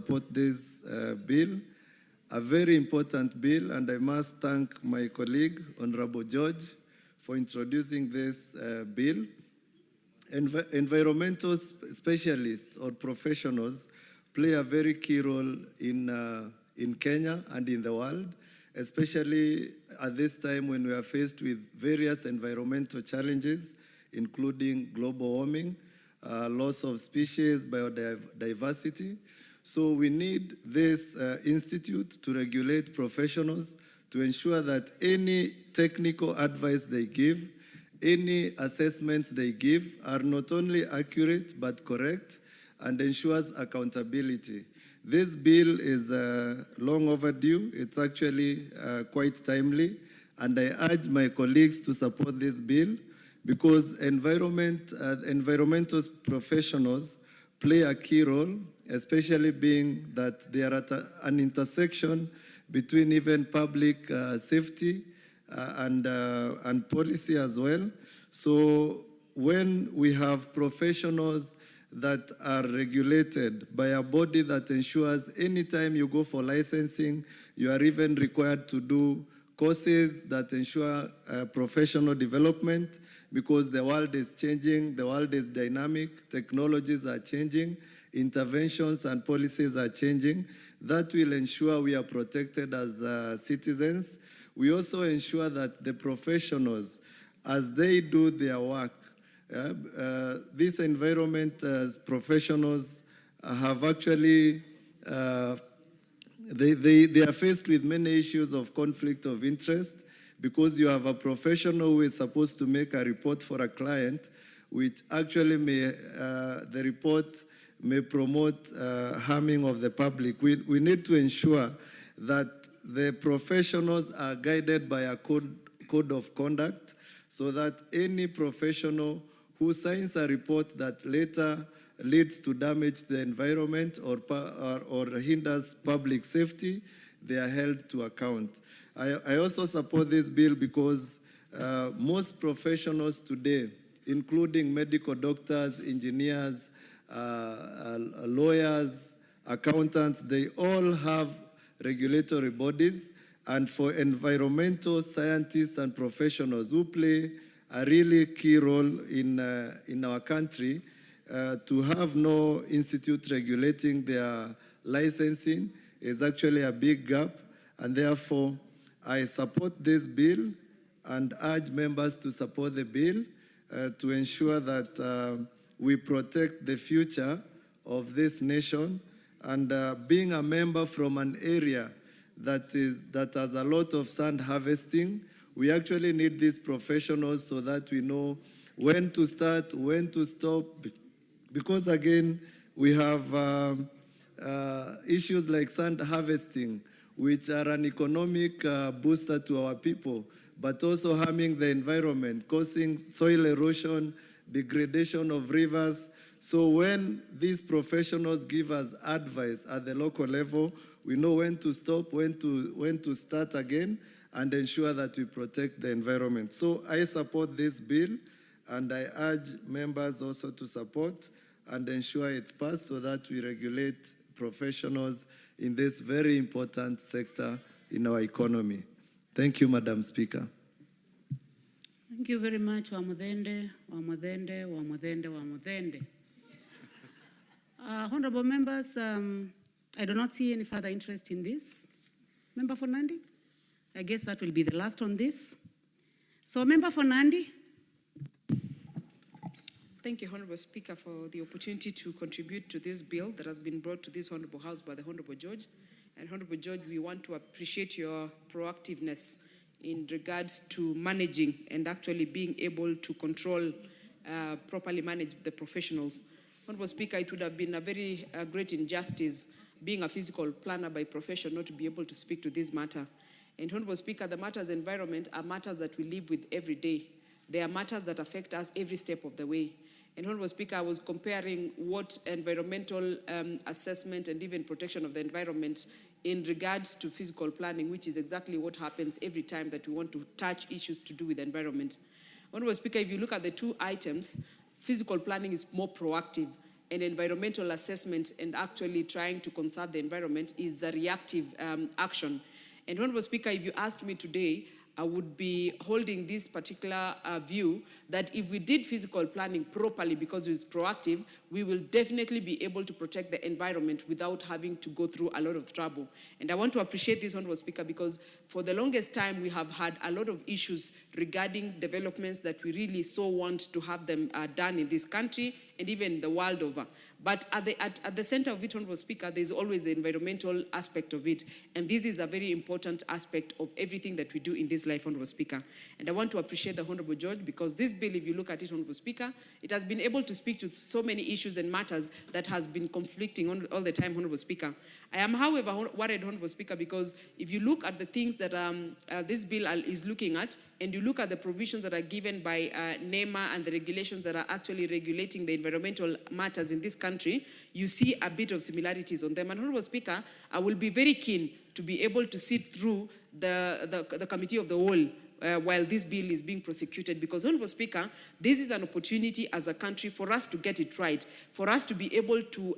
support this bill, a very important bill, and I must thank my colleague, Honorable George, for introducing this bill. Environmental specialists or professionals play a very key role in Kenya and in the world, especially at this time when we are faced with various environmental challenges, including global warming, loss of species, biodiversity. So we need this institute to regulate professionals to ensure that any technical advice they give, any assessments they give are not only accurate but correct and ensures accountability. This bill is long overdue. It's actually quite timely, and I urge my colleagues to support this bill because environmental professionals play a key role, especially being that they are at an intersection between even public safety and policy as well. So when we have professionals that are regulated by a body that ensures anytime you go for licensing, you are even required to do courses that ensure professional development, because the world is changing, the world is dynamic, technologies are changing, interventions and policies are changing. That will ensure we are protected as citizens. We also ensure that the professionals, as they do their work, this environment professionals have actually, they are faced with many issues of conflict of interest, because you have a professional who is supposed to make a report for a client, which actually may, the report may promote harming of the public. We need to ensure that the professionals are guided by a code of conduct, so that any professional who signs a report that later leads to damage to the environment or hinders public safety, they are held to account. I also support this bill because most professionals today, including medical doctors, engineers, lawyers, accountants, they all have regulatory bodies. And for environmental scientists and professionals who play a really key role in our country, to have no institute regulating their licensing is actually a big gap. And therefore, I support this bill and urge members to support the bill to ensure that we protect the future of this nation. And being a member from an area that has a lot of sand harvesting, we actually need these professionals so that we know when to start, when to stop. Because again, we have issues like sand harvesting, which are an economic booster to our people, but also harming the environment, causing soil erosion, degradation of rivers. So when these professionals give us advice at the local level, we know when to stop, when to start again, and ensure that we protect the environment. So I support this bill, and I urge members also to support and ensure it's passed so that we regulate professionals in this very important sector in our economy. Thank you, Madam Speaker. Thank you very much, Wamuthende. Honorable members, I do not see any further interest in this. Member for Nandi? I guess that will be the last on this. So, Member for Nandi? Thank you, Honorable Speaker, for the opportunity to contribute to this bill that has been brought to this Honorable House by the Honorable George. And Honorable George, we want to appreciate your proactiveness in regards to managing and actually being able to control, properly manage the professionals. Honorable Speaker, it would have been a very great injustice, being a physical planner by profession, not to be able to speak to this matter. And Honorable Speaker, the matters environment are matters that we live with every day. They are matters that affect us every step of the way. And Honorable Speaker, I was comparing what environmental assessment and even protection of the environment in regards to physical planning, which is exactly what happens every time that we want to touch issues to do with the environment. Honorable Speaker, if you look at the two items, physical planning is more proactive. and environmental assessment and actually trying to conserve the environment is a reactive action. And Honorable Speaker, if you asked me today, I would be holding this particular view that if we did physical planning properly because it's proactive, we will definitely be able to protect the environment without having to go through a lot of trouble. And I want to appreciate this, Honorable Speaker, because for the longest time we have had a lot of issues regarding developments that we really so want to have them done in this country and even the world over. But at the center of it, Honorable Speaker, there's always the environmental aspect of it. And this is a very important aspect of everything that we do in this life, Honorable Speaker. And I want to appreciate the Honorable George because this bill, if you look at it, Honorable Speaker, it has been able to speak to so many issues and matters that has been conflicting all the time, Honorable Speaker. I am, however, worried, Honorable Speaker, because if you look at the things that this bill is looking at, and you look at the provisions that are given by NEMA and the regulations that are actually regulating the environmental matters in this country, you see a bit of similarities on them. And Honorable Speaker, I will be very keen to be able to sit through the committee of the whole while this bill is being prosecuted, because, Honorable Speaker, this is an opportunity as a country for us to get it right, for us to be able to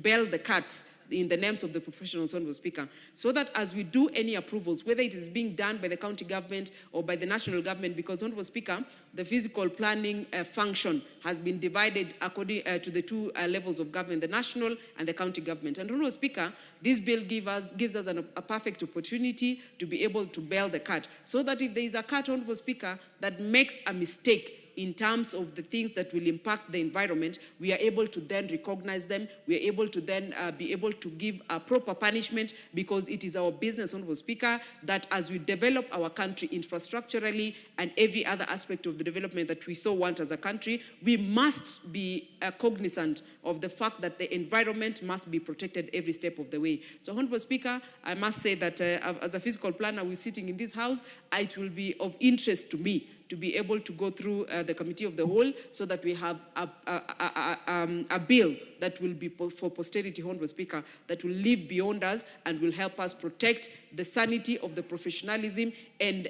bail the cats in the names of the professionals, Honorable Speaker, so that as we do any approvals, whether it is being done by the county government or by the national government, because, Honorable Speaker, the physical planning function has been divided according to the two levels of government, the national and the county government. And, Honorable Speaker, this bill gives us a perfect opportunity to be able to bail the cat, so that if there is a cat, Honorable Speaker, that makes a mistake in terms of the things that will impact the environment, we are able to then recognize them. We are able to then be able to give a proper punishment, because it is our business, Honorable Speaker, that as we develop our country infrastructurally and every other aspect of the development that we so want as a country, we must be cognizant of the fact that the environment must be protected every step of the way. So, Honorable Speaker, I must say that as a physical planner, we're sitting in this house, it will be of interest to me to be able to go through the committee of the whole, so that we have a bill that will be for posterity, Honorable Speaker, that will live beyond us and will help us protect the sanity of the professionalism and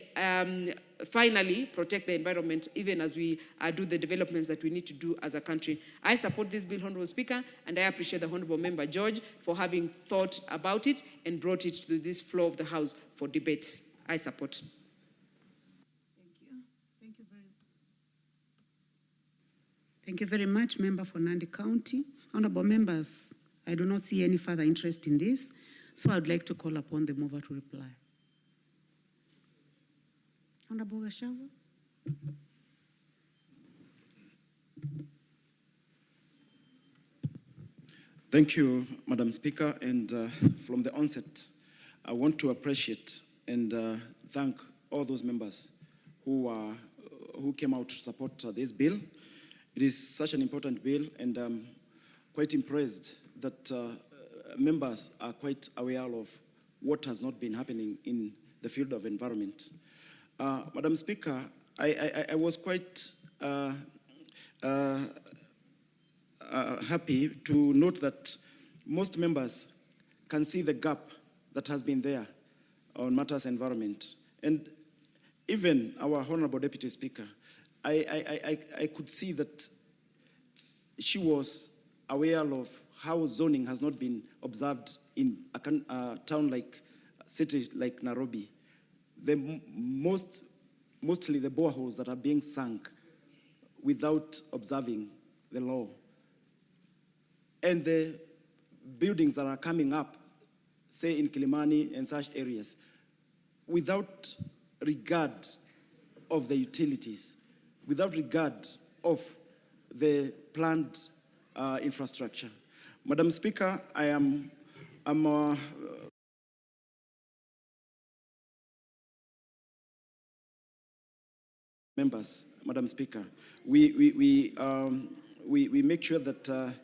finally protect the environment, even as we do the developments that we need to do as a country. I support this bill, Honorable Speaker, and I appreciate the Honorable Member George for having thought about it and brought it to this floor of the House for debate. I support. Thank you very much, Member for Nandi County. Honorable members, I do not see any further interest in this, so I'd like to call upon the mover to reply. Honorable Gachagua. Thank you, Madam Speaker. And from the onset, I want to appreciate and thank all those members who came out to support this bill. It is such an important bill, and I'm quite impressed that members are quite aware of what has not been happening in the field of environment. Madam Speaker, I was quite happy to note that most members can see the gap that has been there on matters environment. And even our Honorable Deputy Speaker, I could see that she was aware of how zoning has not been observed in a town like, city like Nairobi. Mostly the boreholes that are being sunk without observing the law. And the buildings that are coming up, say in Kilimani and such areas, without regard of the utilities, without regard of the planned infrastructure. Madam Speaker, members, Madam Speaker, we make sure that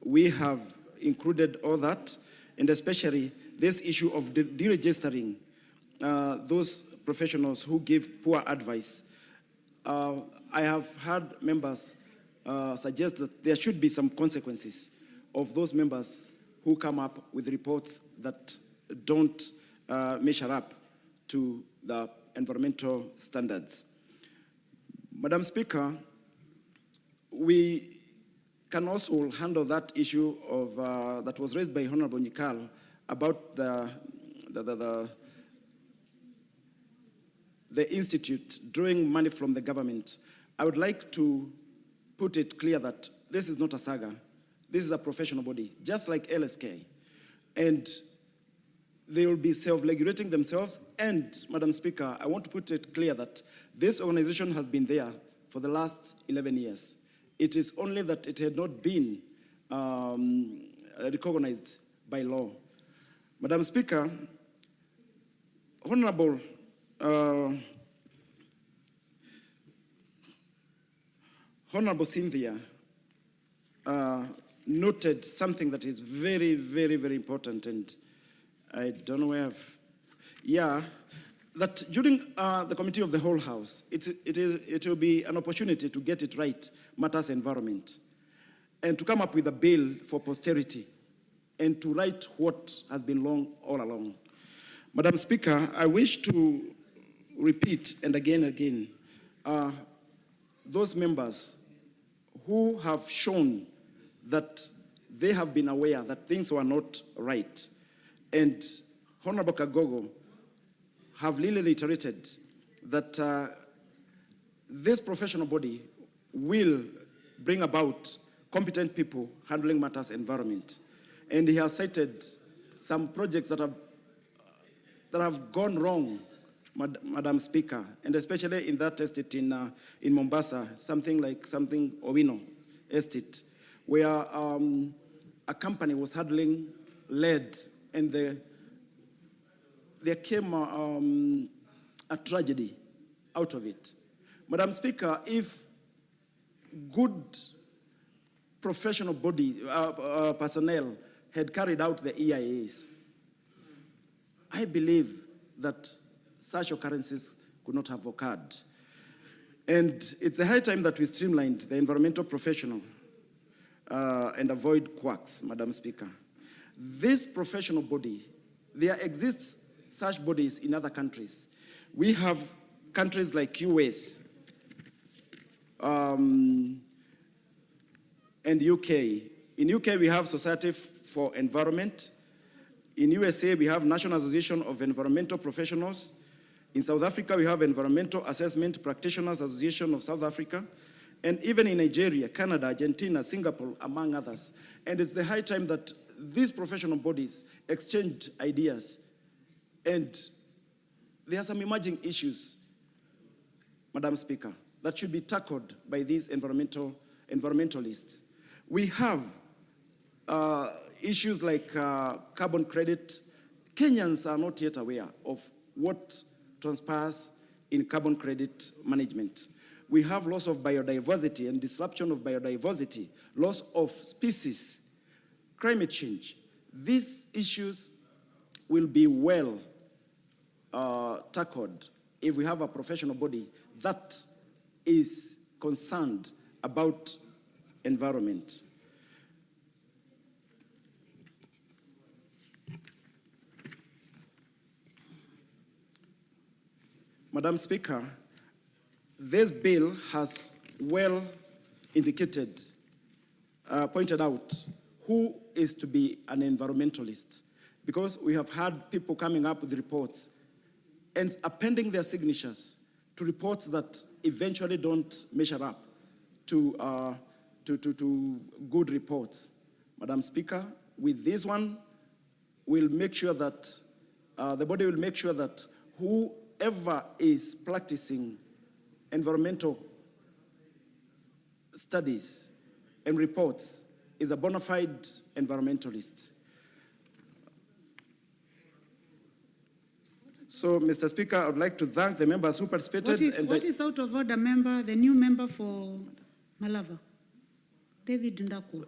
we have included all that, and especially this issue of deregistering those professionals who give poor advice. I have heard members suggest that there should be some consequences of those members who come up with reports that don't measure up to the environmental standards. Madam Speaker, we can also handle that issue of, that was raised by Honorable Nikal about the institute drawing money from the government. I would like to put it clear that this is not a saga. This is a professional body, just like LSK. And they will be self-regulating themselves. And, Madam Speaker, I want to put it clear that this organization has been there for the last 11 years. It is only that it had not been recognized by law. Madam Speaker, Honorable Honorable Cynthia noted something that is very, very, very important, and I don't know where that during the committee of the whole house, it will be an opportunity to get it right, matters environment, and to come up with a bill for posterity, and to right what has been wrong all along. Madam Speaker, I wish to repeat and again, those members who have shown that they have been aware that things were not right, and Honorable Kagogo have really reiterated that this professional body will bring about competent people handling matters environment. And he has cited some projects that have gone wrong, Madam Speaker, and especially in that estate in Mombasa, something Owino estate, where a company was handling lead, and there came a tragedy out of it. Madam Speaker, if good professional body personnel had carried out the EIAs, I believe that such occurrences could not have occurred. And it's a high time that we streamlined the environmental professional and avoid quacks, Madam Speaker. This professional body, there exists such bodies in other countries. We have countries like US and UK. In UK, we have Society for Environment. In USA, we have National Association of Environmental Professionals. In South Africa, we have Environmental Assessment Practitioners Association of South Africa. And even in Nigeria, Canada, Argentina, Singapore, among others. And it's the high time that these professional bodies exchange ideas. And there are some emerging issues, Madam Speaker, that should be tackled by these environmentalists. We have issues like carbon credit. Kenyans are not yet aware of what transpires in carbon credit management. We have loss of biodiversity and disruption of biodiversity, loss of species, climate change. These issues will be well tackled if we have a professional body that is concerned about environment. Madam Speaker, this bill has well indicated, pointed out who is to be an environmentalist, because we have had people coming up with reports and appending their signatures to reports that eventually don't measure up to good reports. Madam Speaker, with this one, we'll make sure that the body will make sure that whoever is practicing environmental studies and reports is a bona fide environmentalist. So, Mr. Speaker, I would like to thank the members who participated. What is out of order, member, the new member for Malava? David Ndako.